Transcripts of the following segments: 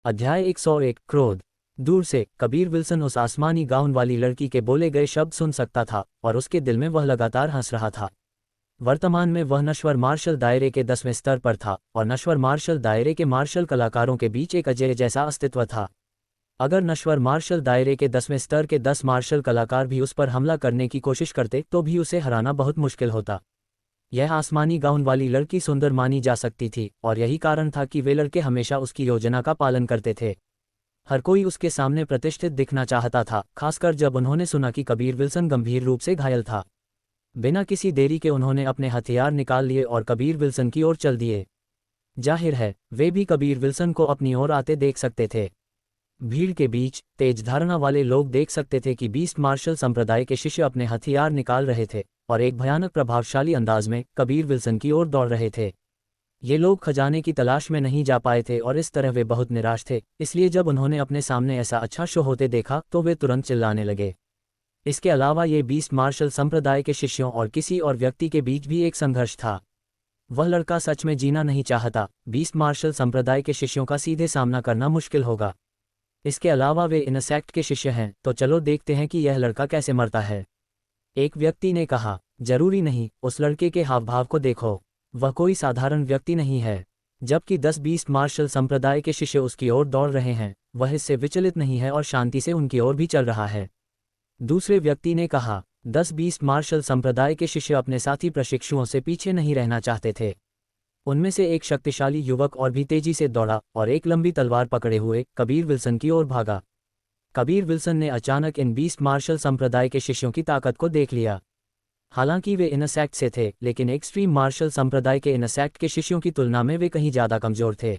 अध्याय 101 क्रोध। दूर से कबीर विल्सन उस आसमानी गाउन वाली लड़की के बोले गए शब्द सुन सकता था और उसके दिल में वह लगातार हंस रहा था। वर्तमान में वह नश्वर मार्शल दायरे के 10वें स्तर पर था और नश्वर मार्शल दायरे के मार्शल कलाकारों के बीच एक अजय जैसा अस्तित्व था। अगर नश्वर मार्शल दायरे के 10वें स्तर के 10 मार्शल कलाकार भी उस पर हमला करने की कोशिश करते तो भी उसे हराना बहुत मुश्किल होता। यह आसमानी गाउन वाली लड़की सुंदर मानी जा सकती थी और यही कारण था कि वे लड़के हमेशा उसकी योजना का पालन करते थे। हर कोई उसके सामने प्रतिष्ठित दिखना चाहता था, खासकर जब उन्होंने सुना कि कबीर विल्सन गंभीर रूप से घायल था। बिना किसी देरी के उन्होंने अपने हथियार निकाल लिए और कबीर विल्सन की ओर चल दिए। जाहिर है वे भी कबीर विल्सन को अपनी ओर आते देख सकते थे। भीड़ के बीच तेज धारणा वाले लोग देख सकते थे कि बीस्ट मार्शल संप्रदाय के शिष्य अपने हथियार निकाल रहे थे और एक भयानक प्रभावशाली अंदाज में कबीर विल्सन की ओर दौड़ रहे थे। ये लोग खजाने की तलाश में नहीं जा पाए थे और इस तरह वे बहुत निराश थे, इसलिए जब उन्होंने अपने सामने ऐसा अच्छा शो होते देखा तो वे तुरंत चिल्लाने लगे। इसके अलावा ये बीस्ट मार्शल संप्रदाय के शिष्यों और किसी और व्यक्ति के बीच भी एक संघर्ष था। वह लड़का सच में जीना नहीं चाहता। बीस्ट मार्शल संप्रदाय के शिष्यों का सीधे सामना करना मुश्किल होगा। इसके अलावा वे इनसेक्ट के शिष्य हैं, तो चलो देखते हैं कि यह लड़का कैसे मरता है। एक व्यक्ति ने कहा। जरूरी नहीं, उस लड़के के हाव भाव को देखो, वह कोई साधारण व्यक्ति नहीं है। जबकि 10 बीस्ट मार्शल संप्रदाय के शिष्य उसकी ओर दौड़ रहे हैं, वह इससे विचलित नहीं है और शांति से उनकी ओर भी चल रहा है। दूसरे व्यक्ति ने कहा। 10 बीस्ट मार्शल संप्रदाय के शिष्य अपने साथी प्रशिक्षुओं से पीछे नहीं रहना चाहते थे। उनमें से एक शक्तिशाली युवक और भी तेजी से दौड़ा और एक लंबी तलवार पकड़े हुए कबीर विल्सन की ओर भागा। कबीर विल्सन ने अचानक इन बीस्ट मार्शल संप्रदाय के शिष्यों की ताकत को देख लिया। हालांकि वे इनसेक्ट से थे, लेकिन एक्सट्रीम मार्शल संप्रदाय के इनसेक्ट के शिष्यों की तुलना में वे कहीं ज़्यादा कमज़ोर थे।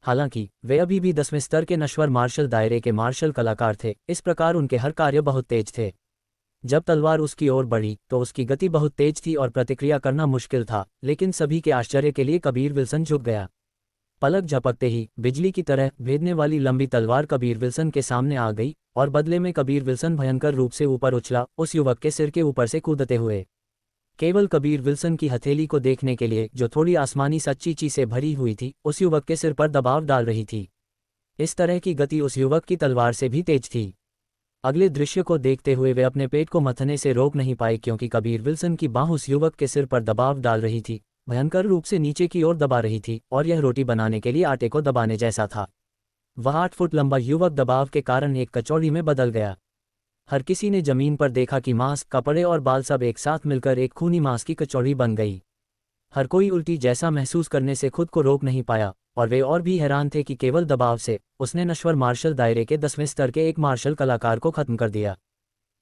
हालांकि वे अभी भी 10वें स्तर के नश्वर मार्शल दायरे के मार्शल कलाकार थे, इस प्रकार उनके हर कार्य बहुत तेज थे। जब तलवार उसकी ओर बढ़ी तो उसकी गति बहुत तेज थी और प्रतिक्रिया करना मुश्किल था, लेकिन सभी के आश्चर्य के लिए कबीर विल्सन झुक गया। पलक झपकते ही बिजली की तरह भेदने वाली लंबी तलवार कबीर विल्सन के सामने आ गई और बदले में कबीर विल्सन भयंकर रूप से ऊपर उछला, उस युवक के सिर के ऊपर से कूदते हुए। केवल कबीर विल्सन की हथेली को देखने के लिए, जो थोड़ी आसमानी सच्ची चीज से भरी हुई थी, उस युवक के सिर पर दबाव डाल रही थी। इस तरह की गति उस युवक की तलवार से भी तेज थी। अगले दृश्य को देखते हुए वे अपने पेट को मथने से रोक नहीं पाए, क्योंकि कबीर विल्सन की बाँह उस युवक के सिर पर दबाव डाल रही थी, भयंकर रूप से नीचे की ओर दबा रही थी और यह रोटी बनाने के लिए आटे को दबाने जैसा था। वह 8 फुट लंबा युवक दबाव के कारण एक कचौड़ी में बदल गया। हर किसी ने जमीन पर देखा कि मांस, कपड़े और बाल सब एक साथ मिलकर एक खूनी मांस की कचौड़ी बन गई। हर कोई उल्टी जैसा महसूस करने से खुद को रोक नहीं पाया और वे और भी हैरान थे कि केवल दबाव से उसने नश्वर मार्शल दायरे के 10वें स्तर के एक मार्शल कलाकार को खत्म कर दिया।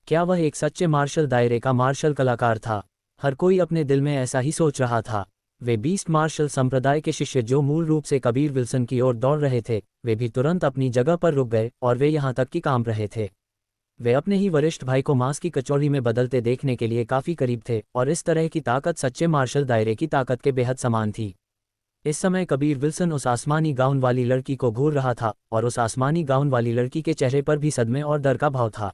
क्या वह एक सच्चे मार्शल दायरे का मार्शल कलाकार था? हर कोई अपने दिल में ऐसा ही सोच रहा था। वे बीस्ट मार्शल संप्रदाय के शिष्य जो मूल रूप से कबीर विल्सन की ओर दौड़ रहे थे, वे भी तुरंत अपनी जगह पर रुक गए और वे यहाँ तक कि काम रहे थे। वे अपने ही वरिष्ठ भाई को मांस की कचौड़ी में बदलते देखने के लिए काफ़ी करीब थे और इस तरह की ताकत सच्चे मार्शल दायरे की ताकत के बेहद समान थी। इस समय कबीर विल्सन उस आसमानी गाउन वाली लड़की को घूर रहा था और उस आसमानी गाउन वाली लड़की के चेहरे पर भी सदमे और डर का भाव था।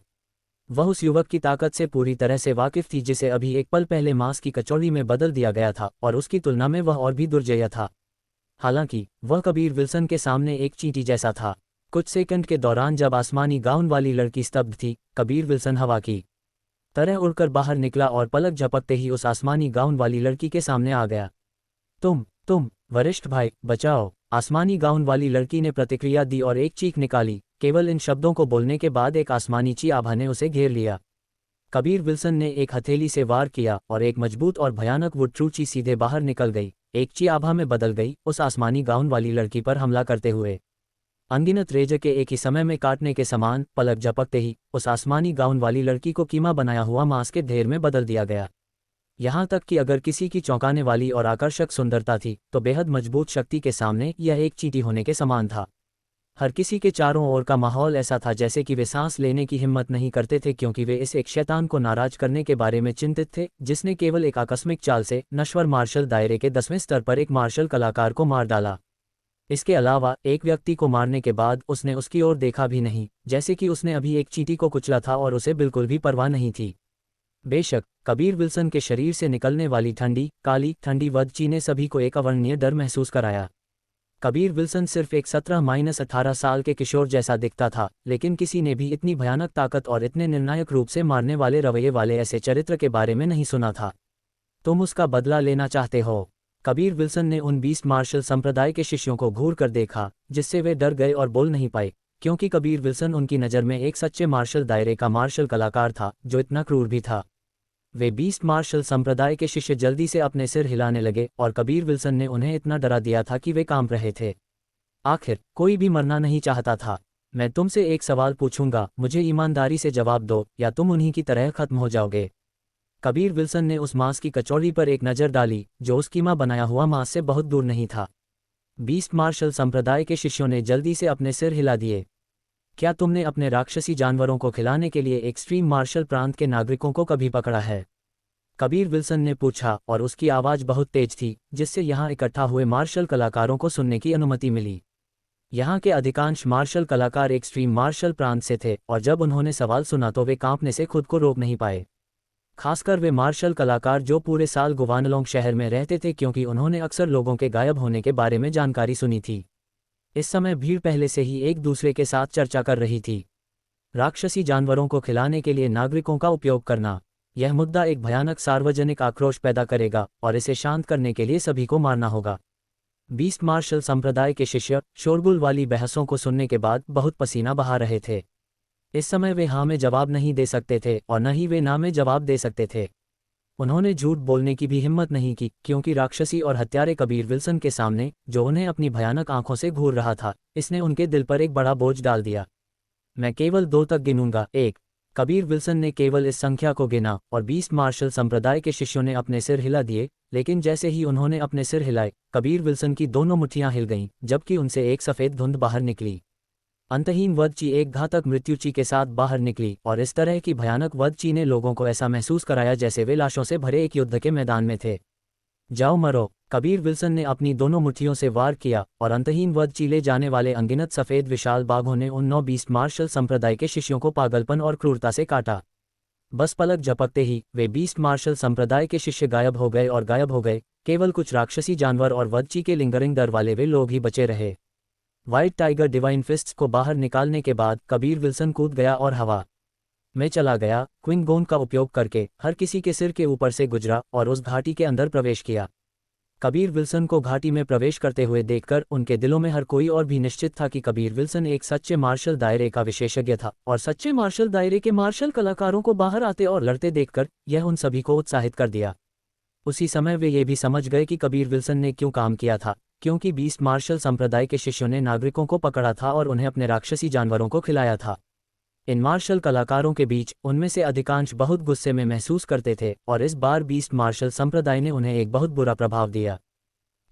वह उस युवक की ताकत से पूरी तरह से वाकिफ थी, जिसे अभी एक पल पहले मांस की कचौड़ी में बदल दिया गया था, और उसकी तुलना में वह और भी दुर्जय था। हालांकि वह कबीर विल्सन के सामने एक चींटी जैसा था। कुछ सेकंड के दौरान जब आसमानी गाउन वाली लड़की स्तब्ध थी, कबीर विल्सन हवा की तरह उड़कर बाहर निकला और पलक झपकते ही उस आसमानी गाउन वाली लड़की के सामने आ गया। तुम वरिष्ठ भाई, बचाओ! आसमानी गाउन वाली लड़की ने प्रतिक्रिया दी और एक चीख निकाली। केवल इन शब्दों को बोलने के बाद एक आसमानी ची आभा ने उसे घेर लिया। कबीर विल्सन ने एक हथेली से वार किया और एक मजबूत और भयानक वुड ट्रूची सीधे बाहर निकल गई, एक ची आभा में बदल गई, उस आसमानी गाउन वाली लड़की पर हमला करते हुए। अनगिनत रेजे के एक ही समय में काटने के समान पलक झपकते ही उस आसमानी गाउन वाली लड़की को कीमा बनाया हुआ मांस के ढेर में बदल दिया गया। यहाँ तक कि अगर किसी की चौंकाने वाली और आकर्षक सुंदरता थी, तो बेहद मजबूत शक्ति के सामने यह एक चींटी होने के समान था। हर किसी के चारों ओर का माहौल ऐसा था जैसे कि वे सांस लेने की हिम्मत नहीं करते थे, क्योंकि वे इस एक शैतान को नाराज करने के बारे में चिंतित थे, जिसने केवल एक आकस्मिक चाल से नश्वर मार्शल दायरे के 10वें स्तर पर एक मार्शल कलाकार को मार डाला। इसके अलावा एक व्यक्ति को मारने के बाद उसने उसकी ओर देखा भी नहीं, जैसे कि उसने अभी एक चींटी को कुचला था और उसे बिल्कुल भी परवाह नहीं थी। बेशक कबीर विल्सन के शरीर से निकलने वाली ठंडी काली ठंडी वधची ने सभी को एक अवर्णनीय डर महसूस कराया। कबीर विल्सन सिर्फ एक 17-18 साल के किशोर जैसा दिखता था, लेकिन किसी ने भी इतनी भयानक ताकत और इतने निर्णायक रूप से मारने वाले रवैये वाले ऐसे चरित्र के बारे में नहीं सुना था। तुम उसका बदला लेना चाहते हो? कबीर विल्सन ने उन 20 मार्शल संप्रदाय के शिष्यों को घूर कर देखा, जिससे वे डर गए और बोल नहीं पाए, क्योंकि कबीर विल्सन उनकी नज़र में एक सच्चे मार्शल दायरे का मार्शल कलाकार था, जो इतना क्रूर भी था। वे 20 मार्शल संप्रदाय के शिष्य जल्दी से अपने सिर हिलाने लगे और कबीर विल्सन ने उन्हें इतना डरा दिया था कि वे कांप रहे थे। आखिर कोई भी मरना नहीं चाहता था। मैं तुमसे एक सवाल पूछूंगा, मुझे ईमानदारी से जवाब दो या तुम उन्हीं की तरह खत्म हो जाओगे। कबीर विल्सन ने उस मांस की कचौड़ी पर एक नज़र डाली, जो उस कीमा बनाया हुआ मांस से बहुत दूर नहीं था। 20 मार्शल संप्रदाय के शिष्यों ने जल्दी से अपने सिर हिला दिए। क्या तुमने अपने राक्षसी जानवरों को खिलाने के लिए एक्सट्रीम मार्शल प्रांत के नागरिकों को कभी पकड़ा है? कबीर विल्सन ने पूछा, और उसकी आवाज़ बहुत तेज थी, जिससे यहाँ इकट्ठा हुए मार्शल कलाकारों को सुनने की अनुमति मिली। यहाँ के अधिकांश मार्शल कलाकार एक्सट्रीम मार्शल प्रांत से थे, और जब उन्होंने सवाल सुना तो वे कांपने से खुद को रोक नहीं पाए। खासकर वे मार्शल कलाकार जो पूरे साल गुवानलोंग शहर में रहते थे, क्योंकि उन्होंने अक्सर लोगों के गायब होने के बारे में जानकारी सुनी थी। इस समय भीड़ पहले से ही एक दूसरे के साथ चर्चा कर रही थी। राक्षसी जानवरों को खिलाने के लिए नागरिकों का उपयोग करना, यह मुद्दा एक भयानक सार्वजनिक आक्रोश पैदा करेगा, और इसे शांत करने के लिए सभी को मारना होगा। 20 मार्शल संप्रदाय के शिष्य शोरगुल वाली बहसों को सुनने के बाद बहुत पसीना बहा रहे थे। इस समय वे हाँ में जवाब नहीं दे सकते थे और न ही वे ना में जवाब दे सकते थे। उन्होंने झूठ बोलने की भी हिम्मत नहीं की, क्योंकि राक्षसी और हत्यारे कबीर विल्सन के सामने, जो उन्हें अपनी भयानक आंखों से घूर रहा था, इसने उनके दिल पर एक बड़ा बोझ डाल दिया। मैं केवल 2 तक गिनूंगा। 1। कबीर विल्सन ने केवल इस संख्या को गिना और 20 मार्शल संप्रदाय के शिष्यों ने अपने सिर हिला दिए, लेकिन जैसे ही उन्होंने अपने सिर हिलाए, कबीर विल्सन की दोनों मुट्ठियां हिल गईं, जबकि उनसे एक सफ़ेद धुंध बाहर निकली। अंतहीन वधची एक घातक मृत्युची के साथ बाहर निकली, और इस तरह की भयानक वधची ने लोगों को ऐसा महसूस कराया जैसे वे लाशों से भरे एक युद्ध के मैदान में थे। जाओ मरो। कबीर विल्सन ने अपनी दोनों मुट्ठियों से वार किया, और अंतहीन वधची ले जाने वाले अनगिनत सफ़ेद विशाल बाघों ने उन 9-20 मार्शल संप्रदाय के शिष्यों को पागलपन और क्रूरता से काटा। बस पलक झपकते ही वे 20 मार्शल संप्रदाय के शिष्य गायब हो गए और गायब हो गए। केवल कुछ राक्षसी जानवर और वधची के लिंगरिंग डर वाले वे लोग ही बचे रहे। व्हाइट टाइगर डिवाइन फिस्ट्स को बाहर निकालने के बाद कबीर विल्सन कूद गया और हवा में चला गया, क्विंग गोन का उपयोग करके हर किसी के सिर के ऊपर से गुजरा और उस घाटी के अंदर प्रवेश किया। कबीर विल्सन को घाटी में प्रवेश करते हुए देखकर उनके दिलों में हर कोई और भी निश्चित था कि कबीर विल्सन एक सच्चे मार्शल दायरे का विशेषज्ञ था, और सच्चे मार्शल दायरे के मार्शल कलाकारों को बाहर आते और लड़ते देखकर यह उन सभी को उत्साहित कर दिया। उसी समय वे ये भी समझ गए कि कबीर विल्सन ने क्यों काम किया था, क्योंकि 20 मार्शल संप्रदाय के शिष्यों ने नागरिकों को पकड़ा था और उन्हें अपने राक्षसी जानवरों को खिलाया था। इन मार्शल कलाकारों के बीच उनमें से अधिकांश बहुत गुस्से में महसूस करते थे, और इस बार 20 मार्शल संप्रदाय ने उन्हें एक बहुत बुरा प्रभाव दिया।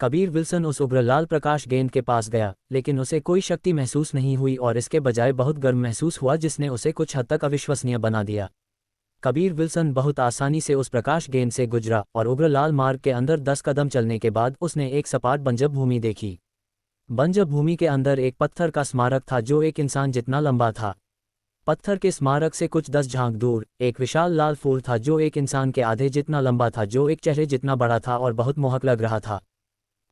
कबीर विल्सन उस उग्र लाल प्रकाश गेंद के पास गया, लेकिन उसे कोई शक्ति महसूस नहीं हुई और इसके बजाय बहुत गर्म महसूस हुआ, जिसने उसे कुछ हद तक अविश्वसनीय बना दिया। कबीर विल्सन बहुत आसानी से उस प्रकाश गेंद से गुजरा, और उग्र लाल मार्ग के अंदर 10 कदम चलने के बाद उसने एक सपाट बंजर भूमि देखी। बंजर भूमि के अंदर एक पत्थर का स्मारक था जो एक इंसान जितना लंबा था। पत्थर के स्मारक से कुछ 10 झांक दूर एक विशाल लाल फूल था जो एक इंसान के आधे जितना लंबा था, जो एक चेहरे जितना बड़ा था और बहुत मोहक लग रहा था।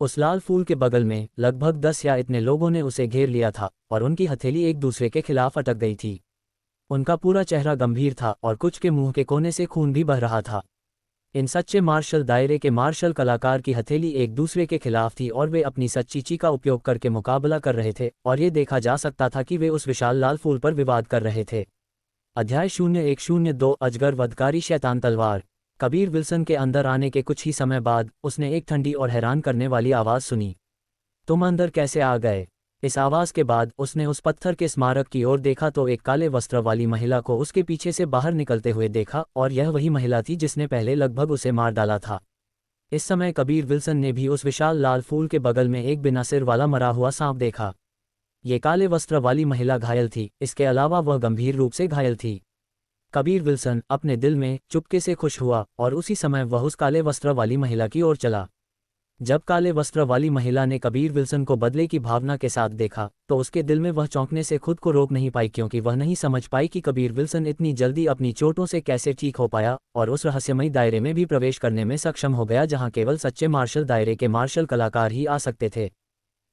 उस लाल फूल के बगल में लगभग 10 या इतने लोगों ने उसे घेर लिया था, और उनकी हथेली एक दूसरे के खिलाफ अटक गई थी। उनका पूरा चेहरा गंभीर था और कुछ के मुंह के कोने से खून भी बह रहा था। इन सच्चे मार्शल दायरे के मार्शल कलाकार की हथेली एक दूसरे के खिलाफ थी, और वे अपनी सच्ची ची का उपयोग करके मुकाबला कर रहे थे, और ये देखा जा सकता था कि वे उस विशाल लाल फूल पर विवाद कर रहे थे। अध्याय 0102 अजगर वधकारी शैतान तलवार। कबीर विल्सन के अंदर आने के कुछ ही समय बाद उसने एक ठंडी और हैरान करने वाली आवाज़ सुनी। तुम अंदर कैसे आ गए? इस आवाज़ के बाद उसने उस पत्थर के स्मारक की ओर देखा तो एक काले वस्त्र वाली महिला को उसके पीछे से बाहर निकलते हुए देखा, और यह वही महिला थी जिसने पहले लगभग उसे मार डाला था। इस समय कबीर विल्सन ने भी उस विशाल लाल फूल के बगल में एक बिना सिर वाला मरा हुआ सांप देखा। ये काले वस्त्र वाली महिला घायल थी, इसके अलावा वह गंभीर रूप से घायल थी। कबीर विल्सन अपने दिल में चुपके से खुश हुआ, और उसी समय वह उस काले वस्त्र वाली महिला की ओर चला। जब काले वस्त्र वाली महिला ने कबीर विल्सन को बदले की भावना के साथ देखा तो उसके दिल में वह चौंकने से खुद को रोक नहीं पाई, क्योंकि वह नहीं समझ पाई कि कबीर विल्सन इतनी जल्दी अपनी चोटों से कैसे ठीक हो पाया और उस रहस्यमयी दायरे में भी प्रवेश करने में सक्षम हो गया जहां केवल सच्चे मार्शल दायरे के मार्शल कलाकार ही आ सकते थे।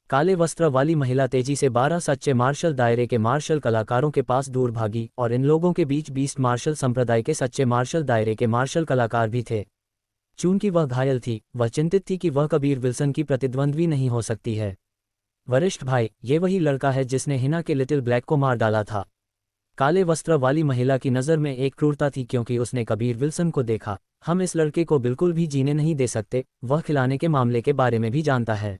काले वस्त्र वाली महिला तेजी से 12 सच्चे मार्शल दायरे के मार्शल कलाकारों के पास दूर भागी और इन लोगों के बीच 20 मार्शल संप्रदाय के सच्चे मार्शल दायरे के मार्शल कलाकार भी थे। चूंकि वह घायल थी, वह चिंतित थी कि वह कबीर विल्सन की प्रतिद्वंद्वी नहीं हो सकती है। वरिष्ठ भाई, ये वही लड़का है जिसने हिना के लिटिल ब्लैक को मार डाला था। काले वस्त्र वाली महिला की नज़र में एक क्रूरता थी क्योंकि उसने कबीर विल्सन को देखा। हम इस लड़के को बिल्कुल भी जीने नहीं दे सकते, वह खिलाने के मामले के बारे में भी जानता है।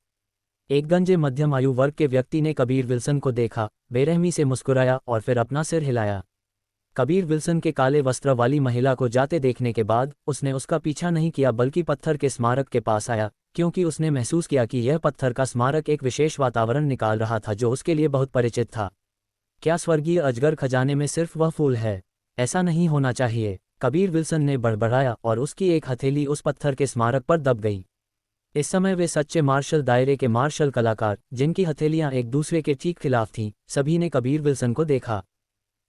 एक गंजे मध्यम आयु वर्ग के व्यक्ति ने कबीर विल्सन को देखा, बेरहमी से मुस्कुराया और फिर अपना सिर हिलाया। कबीर विल्सन के काले वस्त्र वाली महिला को जाते देखने के बाद उसने उसका पीछा नहीं किया बल्कि पत्थर के स्मारक के पास आया, क्योंकि उसने महसूस किया कि यह पत्थर का स्मारक एक विशेष वातावरण निकाल रहा था जो उसके लिए बहुत परिचित था। क्या स्वर्गीय अजगर खजाने में सिर्फ वह फूल है? ऐसा नहीं होना चाहिए, कबीर विल्सन ने बड़बड़ाया और उसकी एक हथेली उस पत्थर के स्मारक पर दब गई। इस समय वे सच्चे मार्शल दायरे के मार्शल कलाकार, जिनकी हथेलियां एक दूसरे के ठीक खिलाफ थीं, सभी ने कबीर विल्सन को देखा।